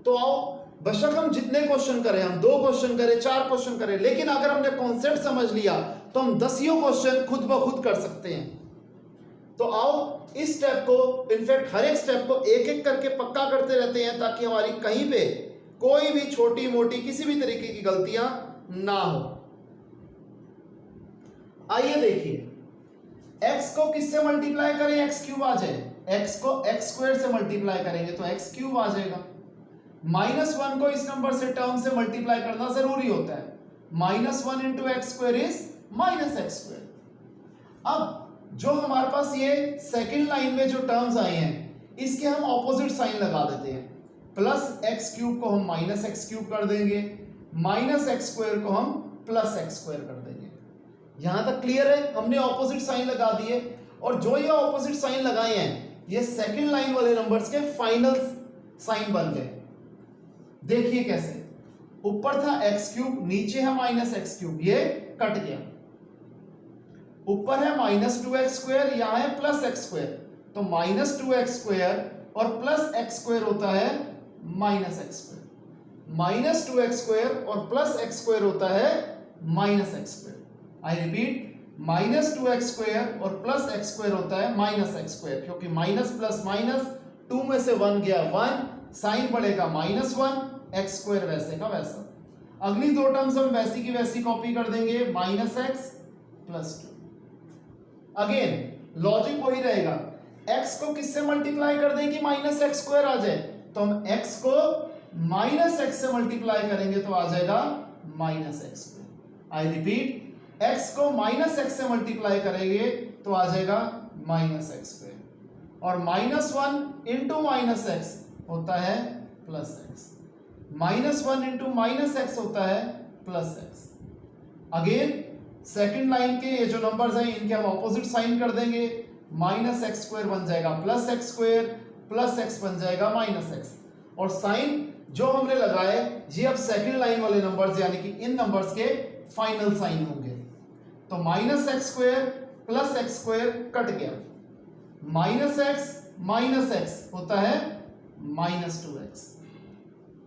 तो आओ, बेशक हम जितने क्वेश्चन करें, हम 2 क्वेश्चन करें, 4 क्वेश्चन करें, लेकिन अगर हमने कॉन्सेप्ट समझ लिया तो हम 10 क्वेश्चन खुद ब खुद कर सकते हैं। तो आओ इस स्टेप को, इनफैक्ट हर एक स्टेप को एक एक करके पक्का करते रहते हैं ताकि हमारी कहीं पे कोई भी छोटी मोटी किसी भी तरीके की गलतियां ना हो। आइए देखिए, x को किससे मल्टीप्लाई करें x क्यूब आ जाए, x को x स्क्वायर से मल्टीप्लाई करेंगे तो x क्यूब आ जाएगा। -1 को इस नंबर से टर्म से मल्टीप्लाई करना जरूरी होता है, -1 into x square is -x square. अब जो हमारे पास ये सेकंड लाइन में जो टर्म्स आए हैं इसके हम ऑपोजिट साइन लगा देते हैं। +x क्यूब को हम -x क्यूब कर देंगे, -x स्क्वायर को हम +x स्क्वायर कर देंगे। यहां तक क्लियर है? हमने ऑपोजिट साइन लगा दिए, और जो ये ऑपोजिट साइन लगाए हैं ये सेकंड लाइन वाले नंबर्स के फाइनल साइन बन गए। देखिए कैसे, ऊपर था x क्यूब, नीचे है -x क्यूब, ये कट गया। ऊपर है -2x स्क्वायर, यहां है +x स्क्वायर, तो -2x स्क्वायर और +x स्क्वायर होता है -x स्क्वायर। -2x स्क्वायर और +x स्क्वायर होता है -x square. I repeat, -2x square और +x स्क्वायर होता है -x स्क्वायर, क्योंकि माइनस प्लस माइनस 2 में से 1 गया 1, साइन बढ़ेगा -1, x स्क्वायर वैसे का वैसा। अगली 2 टर्म्स हम वैसी की वैसी कॉपी कर देंगे, -x + 2। अगेन लॉजिक वही रहेगा, x को किससे मल्टीप्लाई कर दें कि -x स्क्वायर आ जाए, तो हम x को -x से मल्टीप्लाई करेंगे तो आ जाएगा -x square. I repeat, x को -x से मल्टीप्लाई करेंगे तो आ जाएगा -x स्क्वायर, और -1 इंटू -x होता है +x, -1 इंटू -x होता है +x। अगेन सेकंड लाइन के ये जो नंबर्स हैं इनके हम ऑपोजिट साइन कर देंगे, -x स्क्वायर बन जाएगा +x स्क्वायर, +x बन जाएगा -x, और साइन जो हमने लगाए ये अब सेकंड लाइन वाले नंबर्स यानी कि इन नंबर्स के फाइनल साइन होंगे। तो -x square +x square cut गया, -x होता है -2x,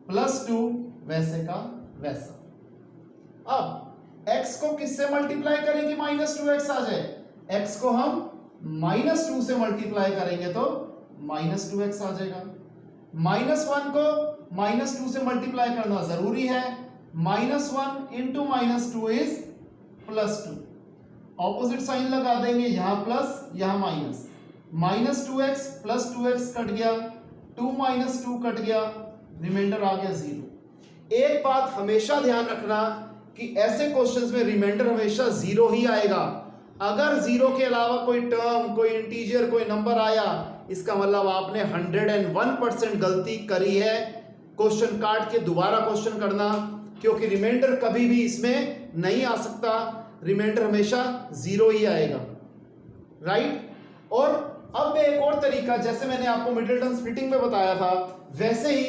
+2 वैसे का वैसा। अब x को किससे मल्टीप्लाई करें कि -2x आ जाए, x को हम -2 से मल्टीप्लाई करेंगे तो -2x आ जाएगा। -1 को -2 से मल्टीप्लाई करना जरूरी है, -1 इंटू -2 इज +2। ऑपोजिट साइन लगा देंगे, यहां प्लस यहां माइनस, -2x + 2x कट गया, 2 - 2 कट गया, रिमाइंडर आ गया 0। एक बात हमेशा ध्यान रखना कि ऐसे क्वेश्चंस में रिमाइंडर हमेशा 0 ही आएगा। अगर 0 के अलावा कोई टर्म, कोई इंटीजर, कोई नंबर आया, इसका मतलब आपने 101% गलती करी है। क्वेश्चन काट के दोबारा क्वेश्चन करना, क्योंकि रिमाइंडर कभी भी इसमें नहीं आ सकता, रिमाइंडर हमेशा 0 ही आएगा, राइट। और अब एक और तरीका, जैसे मैंने आपको मिडिलटन स्प्लिटिंग में बताया था, वैसे ही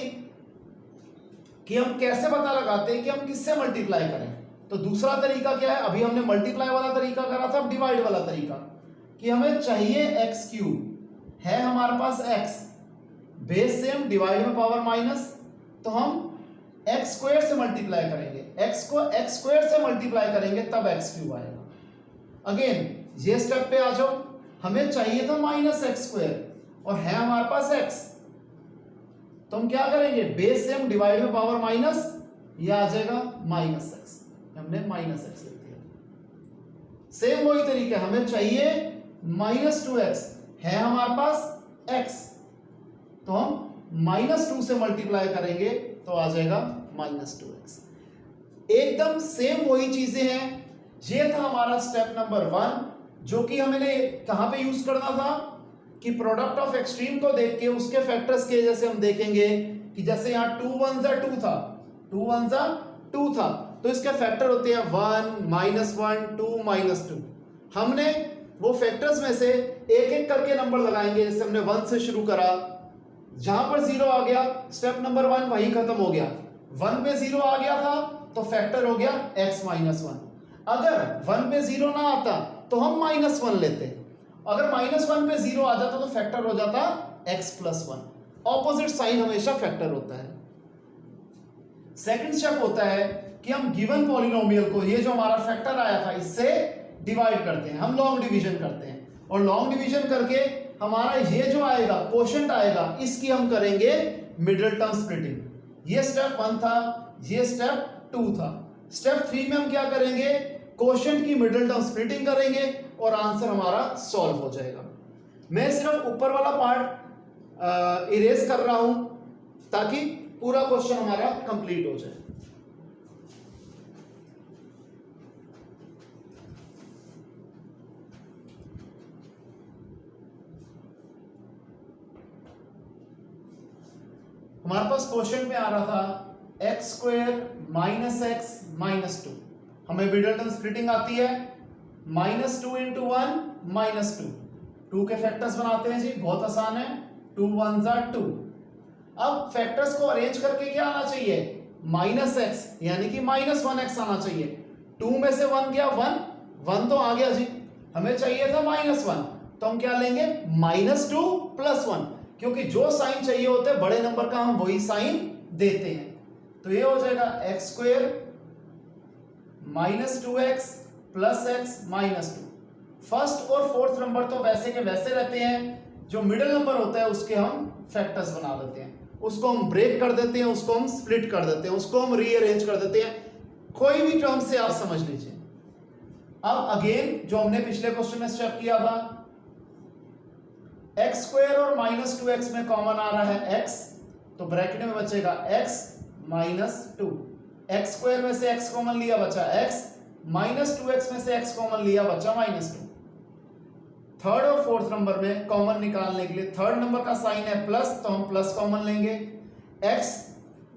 कि हम कैसे पता लगाते हैं कि हम किससे मल्टीप्लाई करें। तो दूसरा तरीका क्या है, अभी हमने मल्टीप्लाई वाला तरीका करा था, अब डिवाइड वाला तरीका, कि हमें चाहिए x क्यूब, है हमारे पास x, बेस सेम, डिवाइड में पावर माइनस, तो हम x स्क्वायर से मल्टीप्लाई करेंगे, x को x स्क्वायर से मल्टीप्लाई करेंगे तब x क्यूब आएगा। अगेन ये स्टेप पे आ जाओ, हमें चाहिए था -x स्क्वायर, और है हमारे पास x, तो हम क्या करेंगे, बेस से हम डिवाइड में पावर माइनस, ये आ जाएगा माइनस एक्स, हमने माइनस एक्स लिख दिया। सेम वही तरीका, हमें चाहिए माइनस 2x, है हमारे पास x, तो हम माइनस 2 से मल्टीप्लाई करेंगे तो आ जाएगा माइनस 2x। एकदम सेम वही चीजें हैं। ये था हमारा स्टेप नंबर 1, जो कि हमने कहां पे यूज करना था कि प्रोडक्ट ऑफ एक्सट्रीम को देख के उसके फैक्टर्स के जैसे हम देखेंगे कि जैसे यहाँ 2 1 2 था, 2 1 2 था, तो इसके फैक्टर होते हैं 1 -1 2 -2। हमने वो फैक्टर्स में से एक एक करके नंबर लगाएंगे, जैसे हमने 1 से शुरू करा, जहां पर 0 आ गया स्टेप नंबर 1 वही खत्म हो गया। 1 पे 0 आ गया था तो फैक्टर हो गया x -1। अगर 1 पे 0 ना आता तो हम -1 लेते, अगर -1 पे 0 आ जाता तो फैक्टर हो जाता x + 1। ऑपोजिट साइन हमेशा फैक्टर होता है। सेकंड स्टेप होता है कि हम गिवन पॉलिनोमियल को, ये जो हमारा फैक्टर आया था, इससे डिवाइड करते हैं, हम लॉन्ग डिवीजन करते हैं, और लॉन्ग डिवीजन करके हमारा ये जो आएगा कोशेंट आएगा, इसकी हम करेंगे मिडिल टर्म स्प्लिटिंग। ये स्टेप 1 था, ये स्टेप 2 था। स्टेप 3 में हम क्या करेंगे, कोशेंट की मिडिल टर्म स्प्लिटिंग करेंगे और आंसर हमारा सॉल्व हो जाएगा। मैं सिर्फ ऊपर वाला पार्ट इरेज कर रहा हूं ताकि पूरा क्वेश्चन हमारा कंप्लीट हो जाए। हमारे पास क्वेश्चन में आ रहा था x² - x -2। हमें मिडिल टर्म स्प्लिटिंग आती है, -2 × 1 -2, 2 के फैक्टर्स बनाते हैं जी, बहुत आसान है, 2 1 2। अब फैक्टर्स को अरेंज करके क्या आना चाहिए, -x, यानी कि -1x आना चाहिए। 2 में से 1 गया, 1 तो आ गया जी, हमें चाहिए था -1, तो हम क्या लेंगे, -2 + 1, क्योंकि जो साइन चाहिए होते हैं बड़े नंबर का हम वही साइन देते हैं। तो ये हो जाएगा x² -2x + x -2। फर्स्ट और फोर्थ नंबर तो वैसे के वैसे रहते हैं, जो मिडिल नंबर होता है उसके हम फैक्टर्स बना देते हैं, उसको हम ब्रेक कर देते हैं, उसको हम स्प्लिट कर देते हैं, उसको हम रीअरेंज कर देते हैं, कोई भी टर्म से आप समझ लीजिए। अब अगेन जो हमने पिछले क्वेश्चन में स्टेप किया था, x² और -2x में कॉमन आ रहा है x, तो ब्रैकेट में बचेगा x -2। x² में से x कॉमन लिया, बचा x, -2x में से x कॉमन लिया, बचा -2। थर्ड और फोर्थ नंबर में कॉमन निकालने के लिए, थर्ड नंबर का साइन है प्लस, तो हम प्लस कॉमन लेंगे। x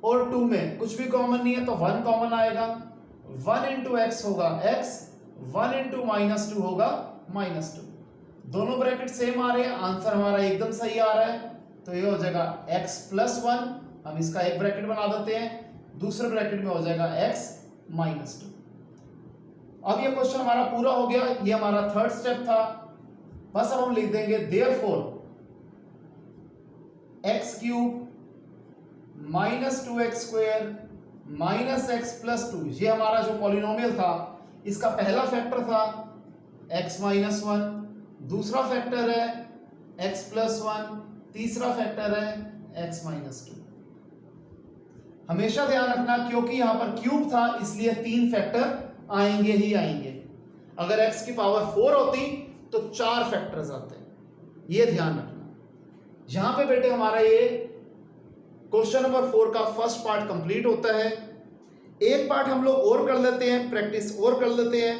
और 2 में कुछ भी कॉमन नहीं है तो 1 कॉमन आएगा, 1 × x होगा x, 1 × -2 होगा -2। दोनों ब्रैकेट सेम आ रहे हैं, आंसर हमारा एकदम सही आ रहा है, तो ये हो जाएगा x + 1। हम इसका एक ब्रैकेट बना देते हैं, दूसरे ब्रैकेट में हो जाएगा x -2। अब ये क्वेश्चन हमारा पूरा हो गया, ये हमारा थर्ड स्टेप था। बस अब हम लिख देंगे therefore x³ -2x² -x + 2, ये हमारा जो पॉलिनोमियल था इसका पहला फैक्टर था x -1, दूसरा फैक्टर है x + 1, तीसरा फैक्टर है x -2। हमेशा ध्यान रखना, क्योंकि यहां पर क्यूब था इसलिए 3 फैक्टर आएंगे ही आएंगे। अगर x की पावर 4 होती तो 4 फैक्टर्स आते हैं, ये ध्यान रखना। यहां पे बेटे हमारा ये क्वेश्चन नंबर 4 का फर्स्ट पार्ट कंप्लीट होता है। एक पार्ट हम लोग और कर लेते हैं, प्रैक्टिस और कर लेते हैं,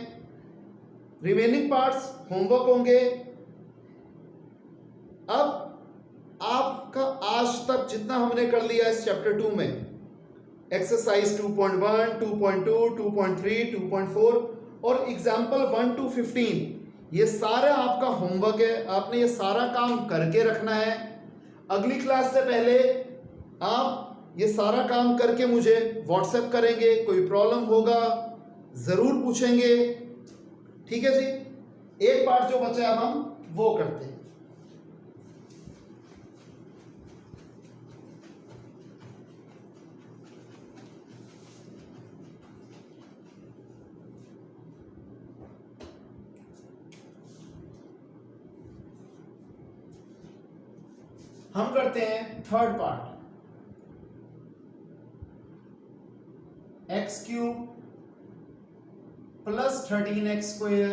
रिमेनिंग पार्ट्स होमवर्क होंगे। अब आपका आज तक जितना हमने कर लिया इस चैप्टर 2 में, एक्सरसाइज 2.1, 2.2, 2.3, 2.4 और एग्जाम्पल 1 to 15, ये सारा आपका होमवर्क है, आपने ये सारा काम करके रखना है। अगली क्लास से पहले आप ये सारा काम करके मुझे व्हाट्सएप करेंगे, कोई प्रॉब्लम होगा ज़रूर पूछेंगे, ठीक है जी। एक पार्ट जो बचा अब हम वो करते हैं। हम करते हैं थर्ड पार्ट, x³ + 13x²